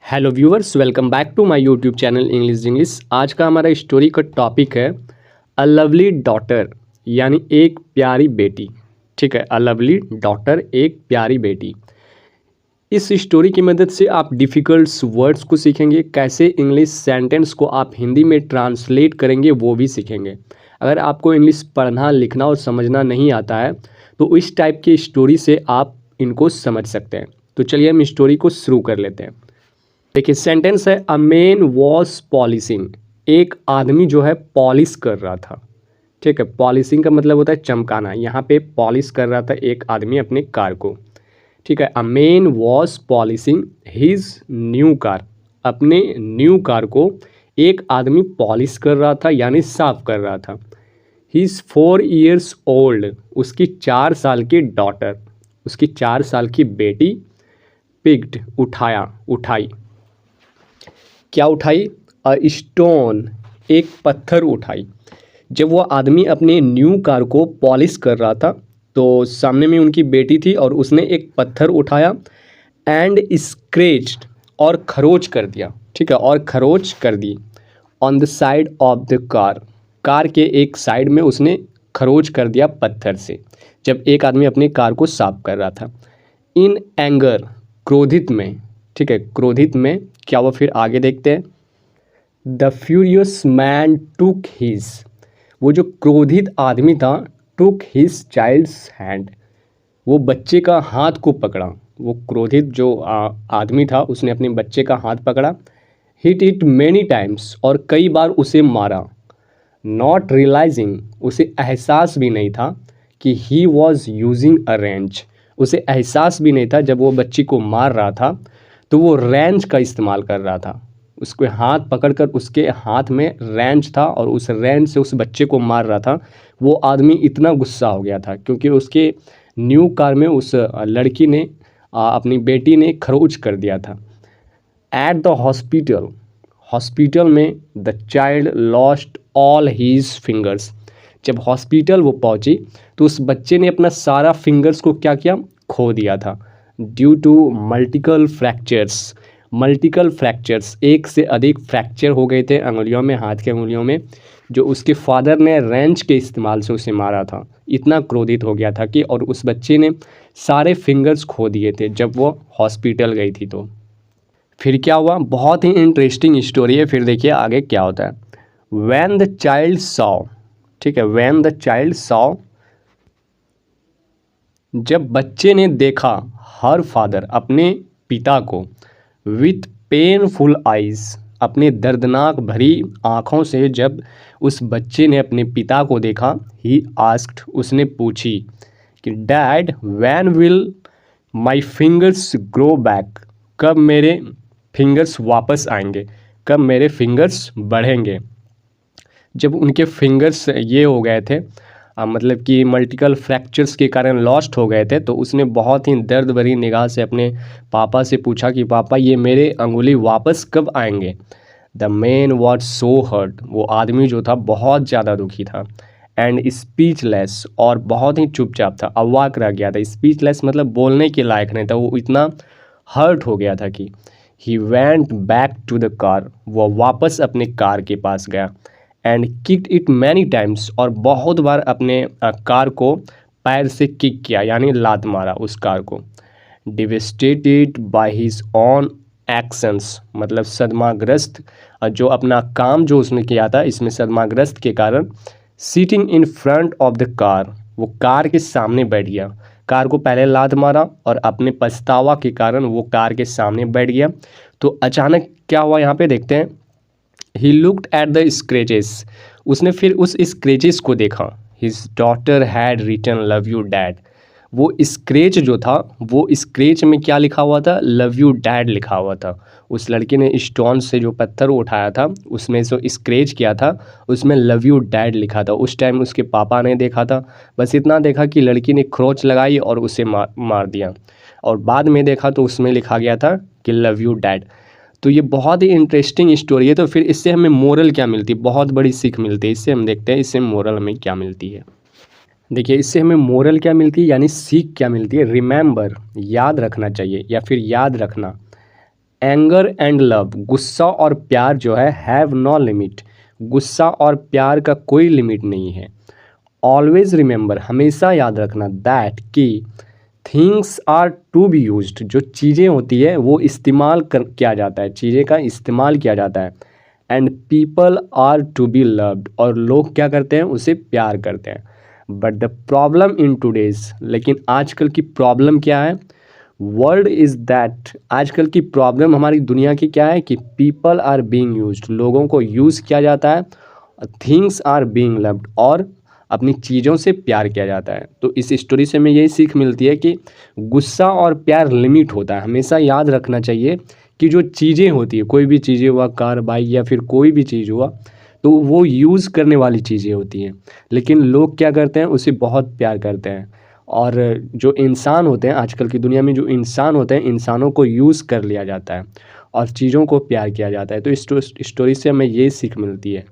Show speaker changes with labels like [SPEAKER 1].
[SPEAKER 1] Hello viewers, welcome back to my YouTube channel English. आज का हमारा स्टोरी का टॉपिक है अ लवली डॉटर, यानी एक प्यारी बेटी। ठीक है, अ लवली डॉटर, एक प्यारी बेटी। इस स्टोरी की मदद से आप डिफ़िकल्ट वर्ड्स को सीखेंगे, कैसे इंग्लिश सेंटेंस को आप हिंदी में ट्रांसलेट करेंगे वो भी सीखेंगे। अगर आपको इंग्लिश पढ़ना, लिखना और समझना नहीं आता है तो इस टाइप की स्टोरी से आप इनको समझ सकते हैं। तो चलिए हम स्टोरी को शुरू कर लेते हैं। देखिए, सेंटेंस है अ मैन वॉज पॉलिशिंग। एक आदमी जो है पॉलिश कर रहा था। ठीक है, पॉलिशिंग का मतलब होता है चमकाना। यहाँ पे पॉलिश कर रहा था एक आदमी अपने कार को। ठीक है, a man was polishing his new car. अपने न्यू कार को एक आदमी पॉलिश कर रहा था, यानी साफ कर रहा था। हिज 4 years ओल्ड, उसकी 4 साल की डॉटर, उसकी 4 साल की बेटी, पिक्ड, उठाई। क्या उठाई? अ स्टोन, एक पत्थर उठाई। जब वो आदमी अपने न्यू कार को पॉलिश कर रहा था तो सामने में उनकी बेटी थी और उसने एक पत्थर उठाया एंड स्क्रेच्ड, और खरोच कर दिया। ठीक है, और खरोच कर दी on the side of the car. Car के एक साइड में उसने खरोच कर दिया पत्थर से, जब एक आदमी अपनी कार को साफ कर रहा था। इन एंगर, क्रोधित में। ठीक है, क्रोधित में क्या हुआ, फिर आगे देखते हैं। The furious man took his, वो जो क्रोधित आदमी था, टुक हिज चाइल्ड्स हैंड, वो बच्चे का हाथ को पकड़ा। वो क्रोधित जो आदमी था उसने अपने बच्चे का हाथ पकड़ा। हिट इट मैनी टाइम्स, और कई बार उसे मारा। नॉट रियलाइजिंग, उसे एहसास भी नहीं था कि he was using a wrench. उसे एहसास भी नहीं था जब वो बच्ची को मार रहा था तो वो रेंच का इस्तेमाल कर रहा था। उसके हाथ पकड़कर उसके हाथ में रेंच था और उस रेंच से उस बच्चे को मार रहा था। वो आदमी इतना गुस्सा हो गया था क्योंकि उसके न्यू कार में उस लड़की ने अपनी बेटी ने खरोच कर दिया था। एट द हॉस्पिटल, हॉस्पिटल में the child lost all his fingers. जब हॉस्पिटल वो पहुंची तो उस बच्चे ने अपना सारा फिंगर्स को क्या किया, खो दिया था। Due to multiple fractures, multiple fractures, एक से अधिक फ्रैक्चर हो गए थे अंगुलियों में, हाथ के अंगुलियों में, जो उसके फादर ने रेंच के इस्तेमाल से उसे मारा था। इतना क्रोधित हो गया था कि, और उस बच्चे ने सारे फिंगर्स खो दिए थे जब वो हॉस्पिटल गई थी। तो फिर क्या हुआ, बहुत ही इंटरेस्टिंग स्टोरी है। फिर देखिए आगे क्या होता है। वैन द चाइल्ड सॉ, ठीक है, वैन द चाइल्ड सॉ, जब बच्चे ने देखा, हर फादर, अपने पिता को, विथ पेनफुल आइज, अपने दर्दनाक भरी आँखों से जब उस बच्चे ने अपने पिता को देखा, ही आस्क्ड, उसने पूछी कि dad when will my fingers grow back, कब मेरे फिंगर्स वापस आएंगे, कब मेरे फिंगर्स बढ़ेंगे। जब उनके फिंगर्स ये हो गए थे, मतलब कि मल्टीपल फ्रैक्चर्स के कारण लॉस्ट हो गए थे, तो उसने बहुत ही दर्द भरी निगाह से अपने पापा से पूछा कि पापा ये मेरे अंगुली वापस कब आएंगे। The man was so hurt, वो आदमी जो था बहुत ज़्यादा दुखी था। एंड स्पीचलेस, और बहुत ही चुपचाप था, अवाक रह गया था। स्पीचलेस मतलब बोलने के लायक नहीं था, वो इतना हर्ट हो गया था कि he went back to the car, वो वापस अपने कार के पास गया। And kicked it many times, और बहुत बार अपने कार को पैर से किक किया, यानी लात मारा उस कार को। Devastated by his on actions, मतलब सदमाग्रस्त, जो अपना काम जो उसने किया था इसमें सदमाग्रस्त के कारण। Seating in front of the car, वो कार के सामने बैठ गया। कार को पहले लात मारा और अपने पछतावा के कारण वो कार के सामने बैठ गया। तो अचानक क्या हुआ यहाँ पे देखते हैं। He looked at the scratches, उसने फिर उस स्क्रेचेस को देखा। His daughter had written love you dad, वो स्क्रेच जो था, वो स्क्रेच में क्या लिखा हुआ था, लव यू डैड लिखा हुआ था। उस लड़के ने स्टोन से जो पत्थर उठाया था उसमें जो स्क्रेच किया था उसमें लव यू डैड लिखा था। उस टाइम उसके पापा ने देखा था, बस इतना देखा कि लड़की ने खरोच लगाई और उसे मार दिया, और बाद में देखा तो उसमें लिखा गया था कि लव यू डैड। तो ये बहुत ही इंटरेस्टिंग स्टोरी है। तो फिर इससे हमें मोरल क्या मिलती है, बहुत बड़ी सीख मिलती है। इससे हम देखते हैं इससे मोरल हमें क्या मिलती है। देखिए, इससे हमें मोरल क्या मिलती है, यानी सीख क्या मिलती है। रिमेंबर, याद रखना चाहिए, या फिर याद रखना। एंगर एंड लव, गुस्सा और प्यार जो है हैव नो लिमिट, गुस्सा और प्यार का कोई लिमिट नहीं है। ऑलवेज रिमेंबर, हमेशा याद रखना, दैट कि things are to be used, जो चीज़ें होती है वो इस्तेमाल कर किया जाता है, चीज़ें का इस्तेमाल किया जाता है। And people are to be loved, और लोग क्या करते हैं, उसे प्यार करते हैं। But the problem in today's, लेकिन आजकल की प्रॉब्लम क्या है, वर्ल्ड इज़ दैट, आजकल की प्रॉब्लम हमारी दुनिया की क्या है कि पीपल आर बीइंग यूज्ड, लोगों को यूज़ किया जाता है, थिंग्स आर बीइंग लव्ड, और अपनी चीज़ों से प्यार किया जाता है। तो इस स्टोरी से हमें यही सीख मिलती है कि गुस्सा और प्यार लिमिट होता है। हमेशा याद रखना चाहिए कि जो चीज़ें होती है, कोई भी चीज़ें हुआ, कार बाइक या फिर कोई भी चीज़ हुआ, तो वो यूज़ करने वाली चीज़ें होती हैं, लेकिन लोग क्या करते हैं, उसे बहुत प्यार करते हैं। और जो इंसान होते हैं आजकल की दुनिया में, जो इंसान होते हैं, इंसानों को यूज़ कर लिया जाता है और चीज़ों को प्यार किया जाता है। तो इस स्टोरी से हमें ये सीख मिलती है।